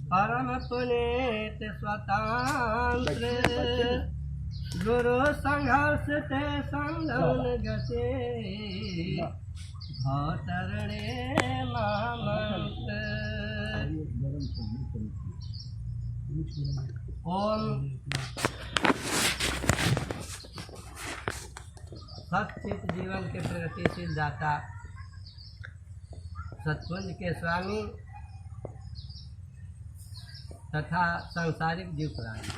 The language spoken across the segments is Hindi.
परम पुनीत स्वतंत्र गुरु संघर्ष ते संगम गते भवतरणे महामंत्र। ओम सचित जीवन के प्रगतिशील दाता सतपुंज के स्वामी तथा सांसारिक जीव प्राणी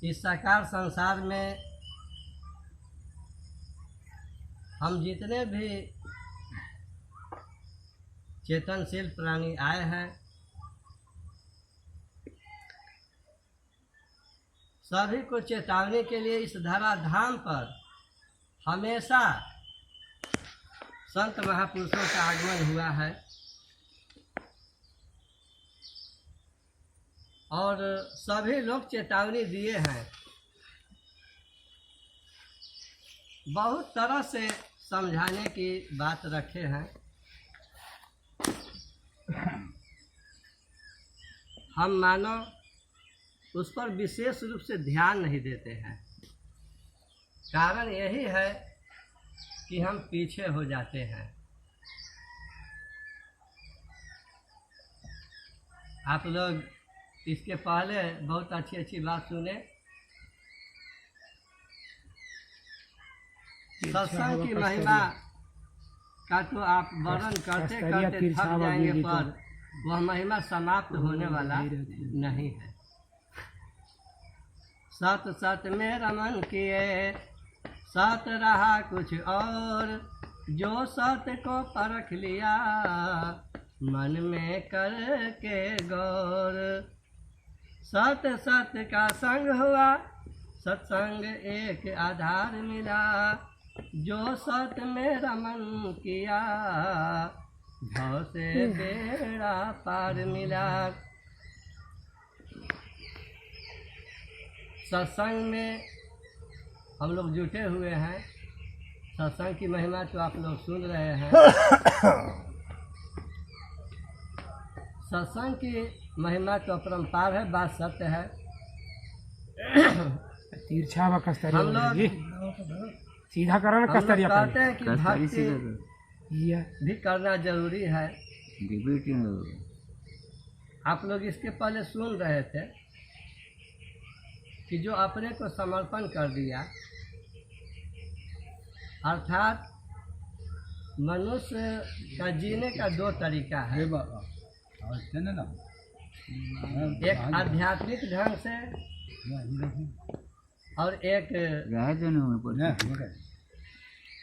इस साकार संसार में हम जितने भी चेतनशील प्राणी आए हैं सभी को चेतावनी के लिए इस धराधाम पर हमेशा संत महापुरुषों का आगमन हुआ है और सभी लोग चेतावनी दिए हैं। बहुत तरह से समझाने की बात रखे हैं। हम मानव उस पर विशेष रूप से ध्यान नहीं देते हैं। कारण यही है कि हम पीछे हो जाते हैं। आप लोग इसके पहले बहुत अच्छी अच्छी बात सुने। सत्संग की महिमा का तो आप वर्णन करते करते थक जाएंगे पर वह महिमा समाप्त होने वाला नहीं है। सत सत में रमन किए सत रहा कुछ और, जो सत को परख लिया मन में करके गौर। सत सत का संग हुआ सत्संग एक आधार मिला, जो सत में रमन किया भव से बेड़ा पार मिला। सत्संग में हम लोग जुटे हुए हैं। सत्संग की महिमा तो आप लोग सुन रहे हैं। सत्संग की महिमा तो अपरंपार है, बात सत्य है। हम लोग सीधा करण कस्तरिया कहते हैं कि भक्ति भी करना जरूरी है। आप लोग इसके पहले सुन रहे थे कि जो अपने को समर्पण कर दिया, अर्थात मनुष्य का जीने का दो तरीका है। एक आध्यात्मिक ढंग से और एक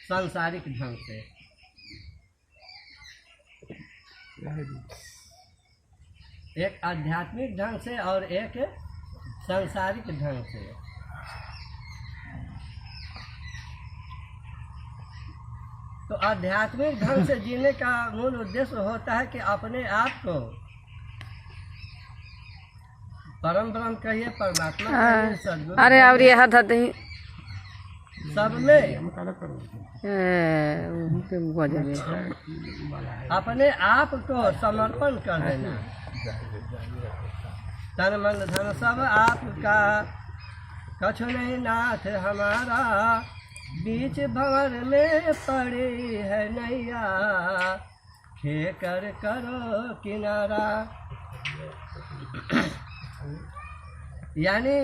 सांसारिक ढंग से। एक आध्यात्मिक ढंग से और एक सांसारिक ढंग से। तो आध्यात्मिक ढंग से जीने का मूल उद्देश्य होता है कि अपने आप को परम ब्रह्म कहिए, परमात्मा कहिए, सद्गुरु अरे और ये हाथ नहीं सब में अपने आप को समर्पण कर देना। तन मन धन सब आपका, कछु नहीं नाथ हमारा, बीच भंवर में पड़ी है नैया, खे कर करो किनारा। यानी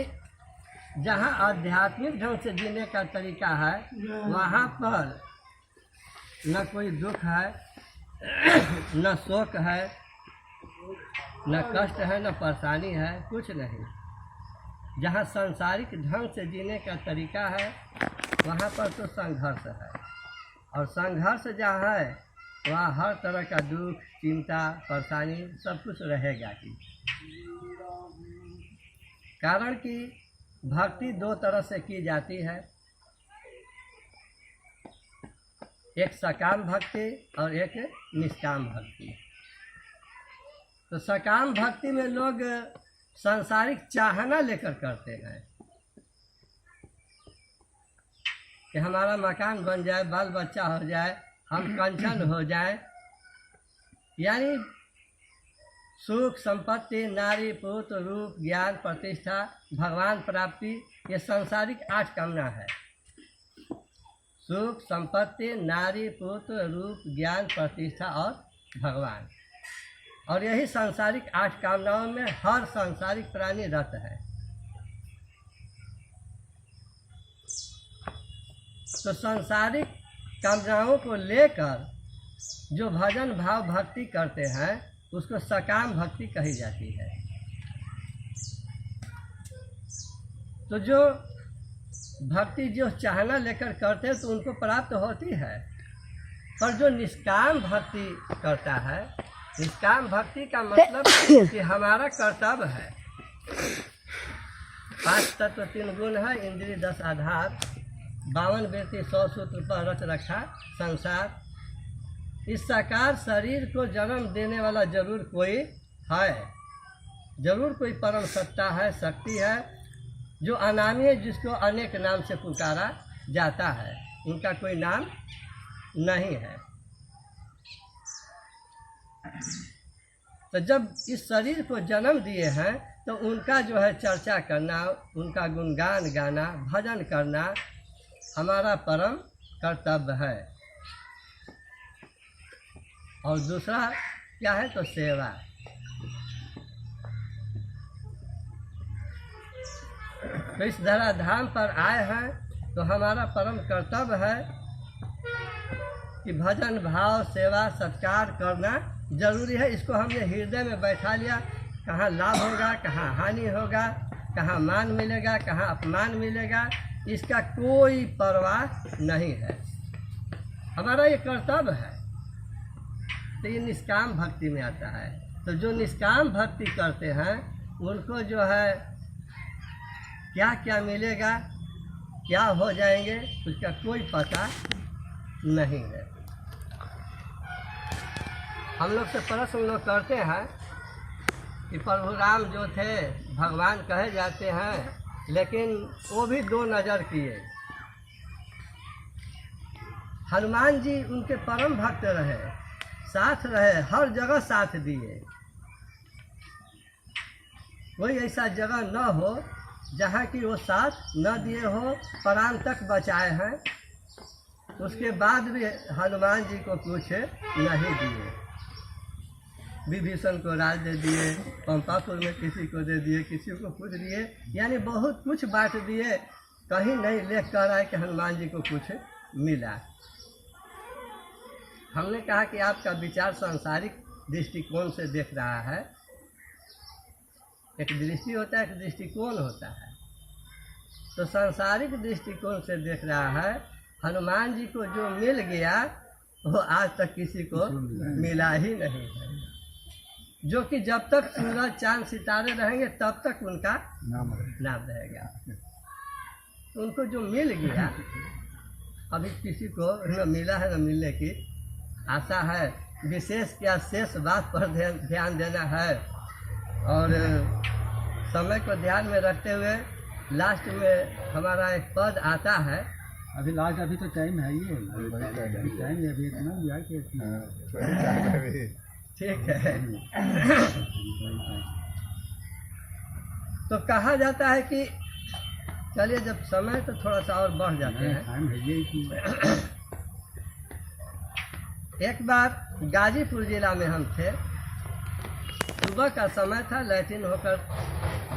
जहाँ आध्यात्मिक ढंग से जीने का तरीका है वहाँ पर न कोई दुख है, न शोक है, न कष्ट है, न परेशानी है, कुछ नहीं। जहाँ सांसारिक ढंग से जीने का तरीका है वहाँ पर तो संघर्ष है, और संघर्ष जहाँ है वहाँ हर तरह का दुख, चिंता, परेशानी सब कुछ रहेगा ही। कारण कि भक्ति दो तरह से की जाती है, एक सकाम भक्ति और एक निष्काम भक्ति। तो सकाम भक्ति में लोग सांसारिक चाहना लेकर करते हैं कि हमारा मकान बन जाए, बाल बच्चा हो जाए, हम कंचन हो जाएं, यानी सुख, संपत्ति, नारी, पुत्र, रूप, ज्ञान, प्रतिष्ठा, भगवान प्राप्ति, ये सांसारिक 8 कामना है। सुख, संपत्ति, नारी, पुत्र, रूप, ज्ञान, प्रतिष्ठा और भगवान। और यही सांसारिक 8 कामनाओं में हर सांसारिक प्राणी रत है। तो सांसारिक कामनाओं को लेकर जो भजन भाव भक्ति करते हैं उसको सकाम भक्ति कही जाती है। तो जो भक्ति जो चाहना लेकर करते हैं तो उनको प्राप्त होती है, पर जो निष्काम भक्ति करता है, निष्काम भक्ति का मतलब कि हमारा कर्तव्य है। 5 तत्व 3 गुण है, इंद्रिय 10 आधार, 52 वृत्ति 100 सूत्र पर रच रखा संसार। इस साकार शरीर को जन्म देने वाला जरूर कोई है, जरूर कोई परम सत्ता है, शक्ति है, जो अनामी है, जिसको अनेक नाम से पुकारा जाता है, उनका कोई नाम नहीं है। तो जब इस शरीर को जन्म दिए हैं तो उनका जो है चर्चा करना, उनका गुणगान गाना, भजन करना हमारा परम कर्तव्य है। और दूसरा क्या है तो सेवा। तो इस धराधाम पर आए हैं तो हमारा परम कर्तव्य है कि भजन भाव सेवा सत्कार करना जरूरी है। इसको हमने हृदय में बैठा लिया, कहाँ लाभ होगा, कहाँ हानि होगा, कहाँ मान मिलेगा, कहाँ अपमान मिलेगा, इसका कोई परवाह नहीं है। हमारा ये कर्तव्य है। तो ये निष्काम भक्ति में आता है। तो जो निष्काम भक्ति करते हैं उनको जो है क्या क्या मिलेगा, क्या हो जाएंगे, उसका कोई पता नहीं है। हम लोग से प्रश्न लोग करते हैं कि प्रभु राम जो थे भगवान कहे जाते हैं, लेकिन वो भी 2 नज़र किए। हनुमान जी उनके परम भक्त रहे, साथ रहे, हर जगह साथ दिए। कोई ऐसा जगह न हो जहाँ की वो साथ न दिए हो, प्राण तक बचाए हैं, उसके बाद भी हनुमान जी को कुछ नहीं दिए। विभीषण को राज दे दिए, पंपापुर में किसी को दे दिए, किसी को कुछ दिए, यानी बहुत कुछ बांट दिए, कहीं नहीं लेख कर आए कि हनुमान जी को कुछ मिला। हमने कहा कि आपका विचार सांसारिक दृष्टिकोण से देख रहा है। एक दृष्टि होता है, एक दृष्टिकोण होता है। तो सांसारिक दृष्टिकोण से देख रहा है, हनुमान जी को जो मिल गया वो आज तक किसी को मिला ही नहीं है। जो कि जब तक सूरज चांद सितारे रहेंगे तब तक उनका नाम रहेगा। उनको जो मिल गया अभी किसी को न मिला है, न मिलने की आशा है। विशेष क्या शेष बात पर ध्यान देना है और समय को ध्यान में रखते हुए लास्ट में हमारा एक पद आता है। अभी लास्ट, अभी तो टाइम है ही, टाइम है अभी इतना भी है कि ठीक है। तो कहा जाता है कि चलिए जब समय तो थोड़ा सा और बढ़ जाते हैं। टाइम है ये कि एक बार गाजीपुर जिला में हम थे, सुबह का समय था, लैट्रिन होकर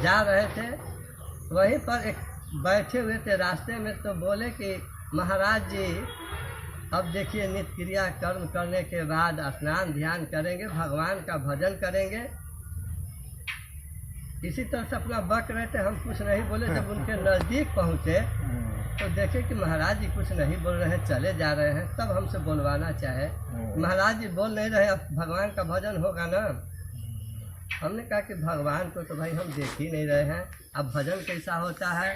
जा रहे थे। वहीं पर एक बैठे हुए थे रास्ते में, तो बोले कि महाराज जी अब देखिए नित्य क्रिया कर्म करने के बाद स्नान ध्यान करेंगे, भगवान का भजन करेंगे। इसी तरह से अपना बक रहे थे, हम कुछ नहीं बोले। जब उनके नज़दीक पहुँचे तो देखे कि महाराज जी कुछ नहीं बोल रहे हैं, चले जा रहे हैं। तब हमसे बोलवाना चाहे, महाराज जी बोल नहीं रहे, अब भगवान का भजन होगा ना। हमने कहा कि भगवान को तो भाई हम देख ही नहीं रहे हैं, अब भजन कैसा होता है,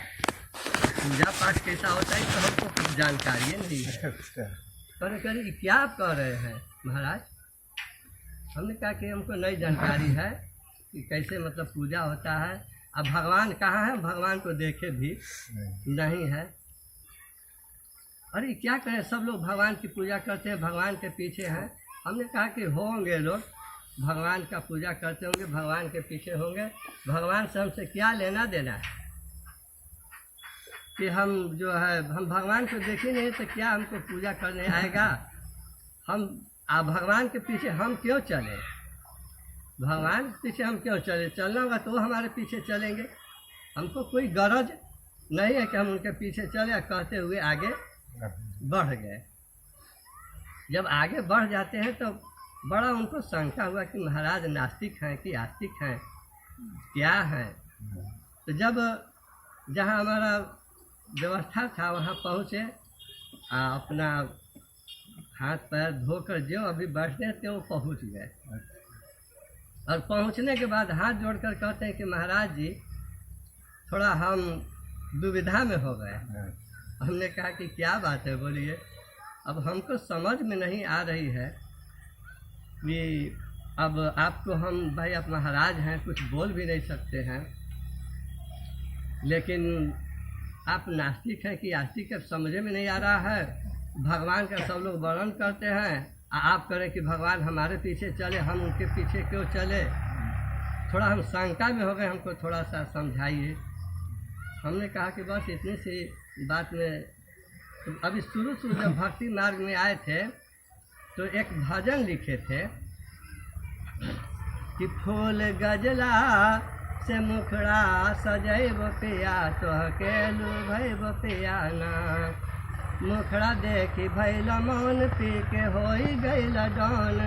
पूजा पाठ कैसा होता है, तो हमको कुछ जानकारी नहीं है। कह क्या आप कह रहे हैं महाराज? हमने कहा कि हमको नई जानकारी है कि कैसे मतलब पूजा होता है। अब भगवान कहाँ है, भगवान को देखे भी नहीं है। अरे क्या करें, सब लोग भगवान की पूजा करते हैं, भगवान के पीछे हैं। हमने कहा कि होंगे लोग भगवान का पूजा करते होंगे, भगवान के पीछे होंगे, भगवान से हमसे क्या लेना देना है कि हम जो है हम भगवान को देखे नहीं तो क्या हमको पूजा करने आएगा। हम भगवान के पीछे हम क्यों चले, भगवान के पीछे हम क्यों चले, चलना होगा तो वो हमारे पीछे चलेंगे। हमको कोई गरज नहीं है कि हम उनके पीछे चले, कहते हुए आगे बढ़ गए। जब आगे बढ़ जाते हैं तो बड़ा उनको शंका हुआ कि महाराज नास्तिक हैं कि आस्तिक हैं, क्या हैं। तो जब जहाँ हमारा व्यवस्था था वहाँ पहुँचे, अपना हाथ पैर धोकर जो अभी बैठते थे वो पहुँच गए। और पहुँचने के बाद हाथ जोड़कर कहते हैं कि महाराज जी थोड़ा हम दुविधा में हो गए। हमने कहा कि क्या बात है, बोलिए। अब हमको समझ में नहीं आ रही है कि अब आपको हम भाई आप महाराज हैं, कुछ बोल भी नहीं सकते हैं, लेकिन आप नास्तिक हैं कि आस्तिक है समझ में नहीं आ रहा है। भगवान का सब लोग वर्णन करते हैं, आप करें कि भगवान हमारे पीछे चले, हम उनके पीछे क्यों चले। थोड़ा हम शंका में हो गए, हमको थोड़ा सा समझाइए। हमने कहा कि बस इतनी सी बात में, तो अभी शुरू जब भक्ति मार्ग में आए थे तो एक भजन लिखे थे कि फूल गजला से मुखड़ा सजैब पिया तोहके लुभैब पियाना, मुखड़ा देखी भैल मौन पी के होई गैल डॉन,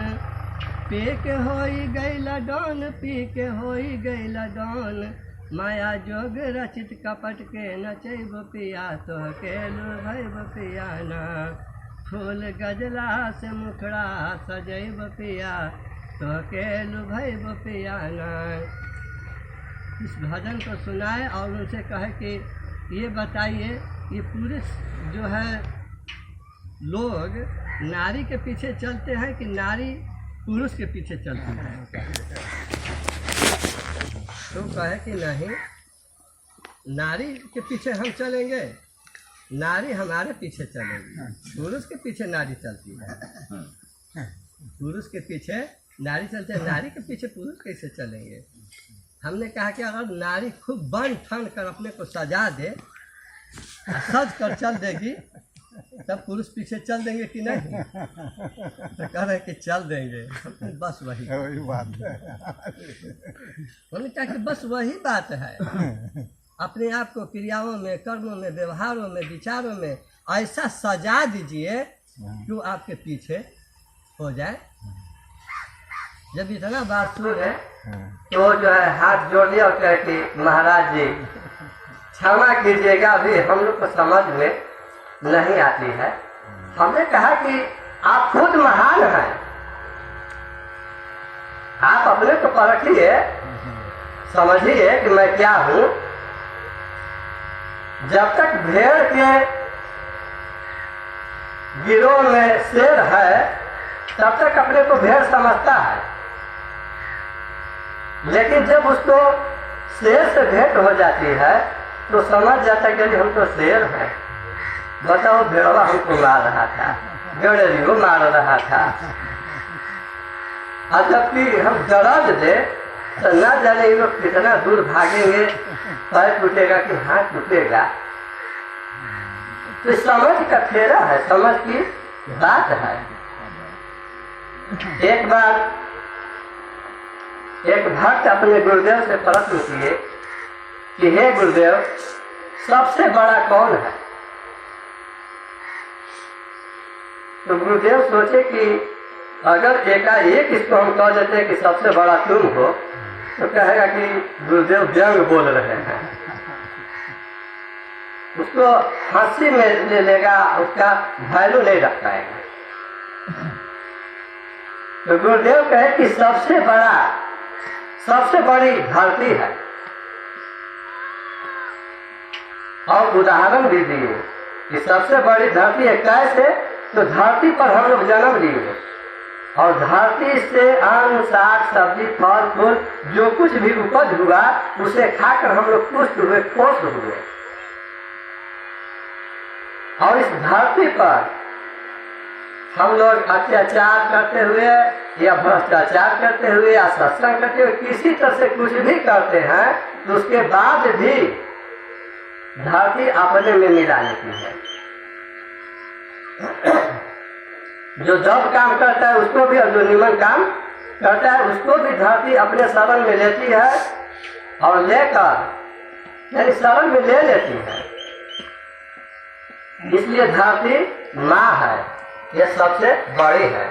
पी के होई गैल डॉन, पी के होई गैल डॉन, माया जोग रचित कपट के नचैब पिया तोहके लुभैब पियाना, फूल गजला से मुखड़ा सजैब पिया तोहके लुभैब पियाना। इस भजन को सुनाए और उनसे कहे कि ये बताइए ये पुरुष जो है लोग नारी के पीछे चलते हैं कि नारी पुरुष के पीछे चलती है। तो कहे कि नहीं, नारी के पीछे हम चलेंगे, नारी हमारे पीछे चलेगी, पुरुष के पीछे नारी चलती है, पुरुष के पीछे नारी चलते हैं, नारी के पीछे पुरुष कैसे चलेंगे। हमने कहा कि अगर नारी खूब बन ठन कर अपने को सजा दे, सज कर चल देगी, तब पुरुष पीछे चल देंगे कि नहीं। तो कह रहे कि चल देंगे, बस वही बात है। हमने कहा कि बस वही बात है। अपने आप को क्रियाओं में, कर्मों में, व्यवहारों में, विचारों में ऐसा सजा दीजिए कि वो आपके पीछे हो जाए। जब इतना बात सुने तो जो है हाथ जोड़ लिया और कहे कि महाराज जी क्षमा कीजिएगा, अभी हम लोग को समझ में नहीं आती है। हमने कहा कि आप खुद महान हैं, आप अपने को परखिए, समझिए कि मैं क्या हूँ। जब तक भेड़ के गिरोह में शेर है तब तक अपने को भेड़ समझता है, लेकिन जब उसको शेर से भेंट हो जाती है तो समझ जाता है कि हम तो शेर हैं। बताओ, भेड़वा हमको मार रहा था, भेड़ियों को मार रहा था, और जबकि हम दर्द दे तो न जाने ये लोग कितना दूर भागेंगे, पैर टूटेगा कि हाथ टूटेगा। तो समझ का फेरा है, समझ की बात है। एक बार एक भक्त अपने गुरुदेव से प्रश्न किए कि हे गुरुदेव, सबसे बड़ा कौन है। तो गुरुदेव सोचे कि अगर एकाएक इसको हम कह देते कि सबसे बड़ा तुम हो तो कहेगा कि गुरुदेव व्यंग बोल रहे हैं, उसको हंसी में ले लेगा, उसका वैल्यू नहीं रख पाएगा। तो गुरुदेव कहे कि सबसे बड़ी धरती है, और उदाहरण भी दिए कि सबसे बड़ी धरती है। कैसे? तो धरती पर हम लोग जन्म लिए और धरती से अन्न, साग, सब्जी, फल फूल जो कुछ भी उपज हुआ उसे खाकर हम लोग पुष्ट हुए, पोष हुए। और इस धरती पर हम लोग अत्याचार करते हुए या भ्रष्टाचार करते हुए या सत्संग करते हुए किसी तरह से कुछ भी करते हैं तो उसके बाद भी धरती अपने में मिला लेती है। जो जब काम करता है उसको भी और जो निमन काम करता है उसको भी धरती अपने शरण में लेती है और लेकर यानी शरण में ले लेती है। इसलिए धरती माँ है, ये सबसे बड़ी है।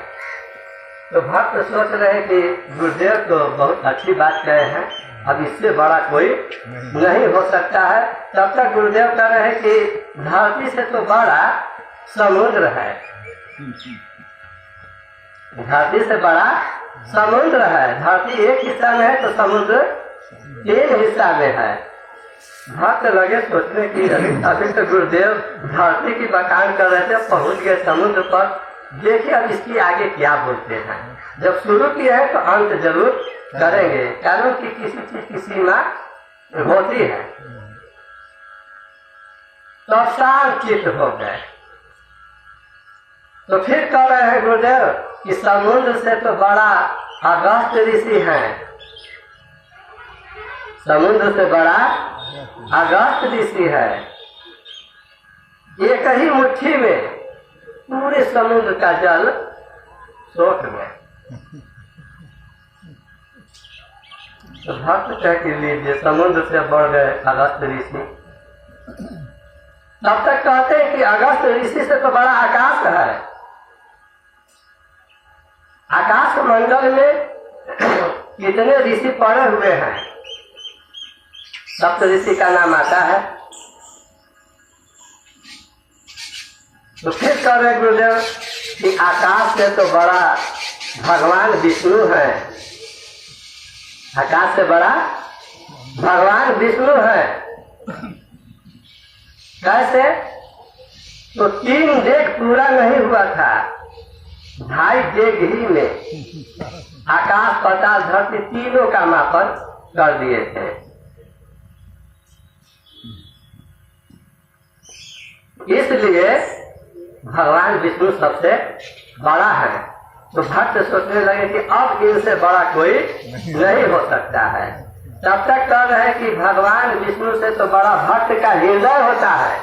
तो भक्त सोच रहे कि गुरुदेव तो बहुत अच्छी बात कहे हैं, अब इससे बड़ा कोई नहीं हो सकता है। तब तक गुरुदेव कह रहे हैं कि धरती से तो बड़ा समुद्र है, धरती से बड़ा समुद्र है। धरती एक हिस्सा में है तो समुद्र 3 हिस्सा में है। भक्त लगे सोचने की अभी तो गुरुदेव धरती की बखान कर रहे थे, पहुंच गए समुद्र पर। देखिए अब इसकी आगे क्या बोलते हैं। जब शुरू किया है तो अंत जरूर करेंगे, कारण कि किसी चीज की सीमा होती है। तो शांत चित्त हो गए। तो फिर कह रहे हैं गुरुदेव कि समुद्र से तो बड़ा अगस्त ऋषि हैं, समुद्र से बड़ा अगस्त ऋषि है। एक ही मुट्ठी में पूरे समुद्र का जल सोख गया। तो भक्त कह के लीजिए समुद्र से बढ़ गए अगस्त ऋषि। तब तक कहते हैं कि अगस्त ऋषि से तो बड़ा आकाश है। आकाश मंडल में कितने ऋषि पड़े हुए हैं, सप्त ऋषि का नाम आता है। तो फिर कह रहे गुरुदेव कि आकाश से तो बड़ा भगवान विष्णु है, आकाश से बड़ा भगवान विष्णु है। कैसे? तो 3 डेग पूरा नहीं हुआ था, 2.5 डेग ही में आकाश पाताल धरती तीनों का मापन कर दिए थे। इसलिए भगवान विष्णु सबसे बड़ा है। तो भक्त सोचने लगे कि अब इनसे बड़ा कोई नहीं हो सकता है। तब तक कह रहे हैं कि भगवान विष्णु से तो बड़ा भक्त का हृदय होता है।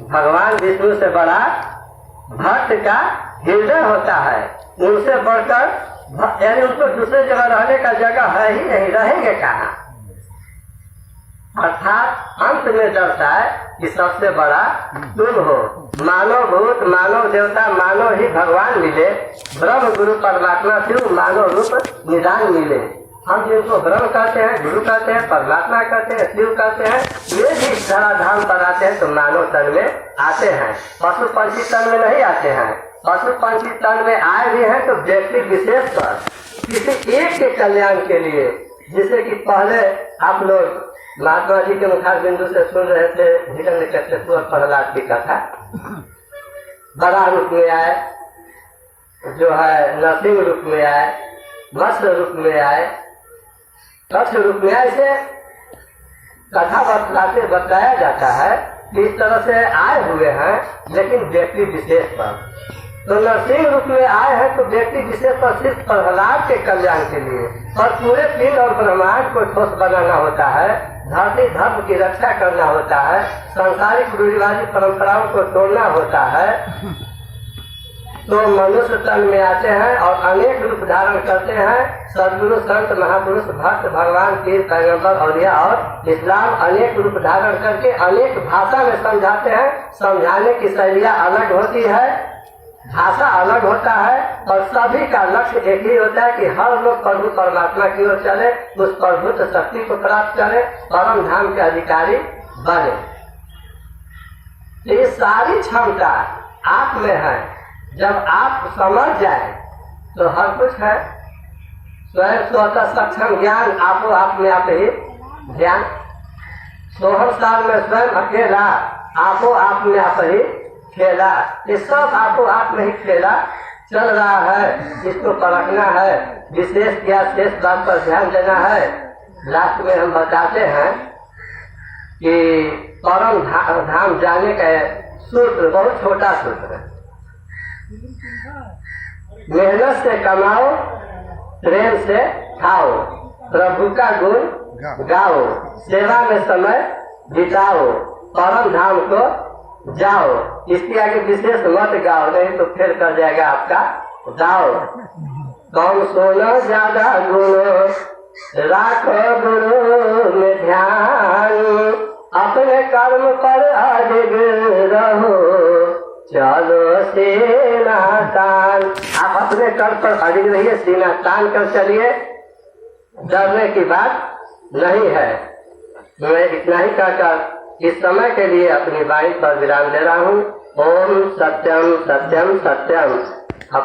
भगवान विष्णु से बड़ा भक्त का हृदय होता है। उनसे बढ़कर यानी उनको दूसरे जगह रहने का जगह है ही नहीं, रहेंगे कहाँ। अर्थात अंत में दर्शाए कि सबसे बड़ा तुम हो। मानव भूत, मानव देवता, मानव ही भगवान मिले। ब्रह्म गुरु परमात्मा शिव मानव रूप निदान मिले। हम जिनको ब्रह्म कहते हैं, गुरु कहते हैं, परमात्मा कहते हैं, शिव कहते हैं, वे भी धराधाम पर आते हैं तो मानव तन में आते हैं, पशु पंछी तन में नहीं आते हैं। पशु पंछी तन में आए भी हैं तो व्यक्ति विशेष पर किसी एक के कल्याण के लिए। जैसे कि पहले आप लोग महात्मा जी के मुखार बिंदु से सुन रहे थे हिरण्यकश्यप और प्रहलाद की कथा। बड़ा रूप में आए, जो है नरसिंह रूप में आए, मत्स्य रूप में आए, कच्छ रूप में आए। से कथा बतलाते बताया जाता है कि इस तरह से आए हुए हैं, लेकिन व्यक्ति विशेष पर। तो नरसिंह रूप में आए हैं तो व्यक्ति विशेष पर सिर्फ प्रहलाद के कल्याण के लिए, और पूरे पिंड और ब्रह्मांड को ठोस बनाना होता है, धरती धर्म की रक्षा करना होता है, सांसारिक रूढ़िवादी परंपराओं को तोड़ना होता है। तो मनुष्य तन में आते हैं और अनेक रूप धारण करते हैं। सदगुरु, संत, महापुरुष, भक्त, भगवान, पीर, पैगंबर, औलिया और इस्लाम अनेक रूप धारण करके अनेक भाषा में समझाते हैं। समझाने की शैलियाँ अलग होती है, भाषा अलग होता है, और सभी का लक्ष्य एक ही होता है कि हर लोग प्रभु परमात्मा की ओर चले, उस प्रभुत्व शक्ति को प्राप्त करे, परम धाम के अधिकारी बने। ये सारी क्षमता आप में है। जब आप समझ जाए तो हर कुछ है। स्वयं स्वतः सक्षम ज्ञान आपो आप में आप ही ज्ञान। 16 साल में स्वयं अकेला आपो आप में आप ही खेला। ये सब आपो आप में ही खेला चल रहा है। इसको परखना है, विशेष क्या शेष बात पर ध्यान देना है। लास्ट में हम बताते हैं कि परम धाम जाने का सूत्र बहुत छोटा सूत्र है। मेहनत से कमाओ, प्रेम से खाओ, प्रभु का गुण गाओ, सेवा में समय बिताओ, परम धाम को जाओ। इसके आगे विशेष मत गाओ, नहीं तो फिर कर जाएगा आपका दाओ। कम सोना ज्यादा गुण, राखो गुरु में ध्यान, अपने कर्म पर अडिग रहो, चलो सीना तान। आप अपने कर्म पर अडिग रहिए, सीना तान कर चलिए, डरने की बात नहीं है। मैं इतना ही कहकर इस समय के लिए अपनी वाणी पर विराम दे रहा हूँ। ओम सत्यम सत्यम सत्यम।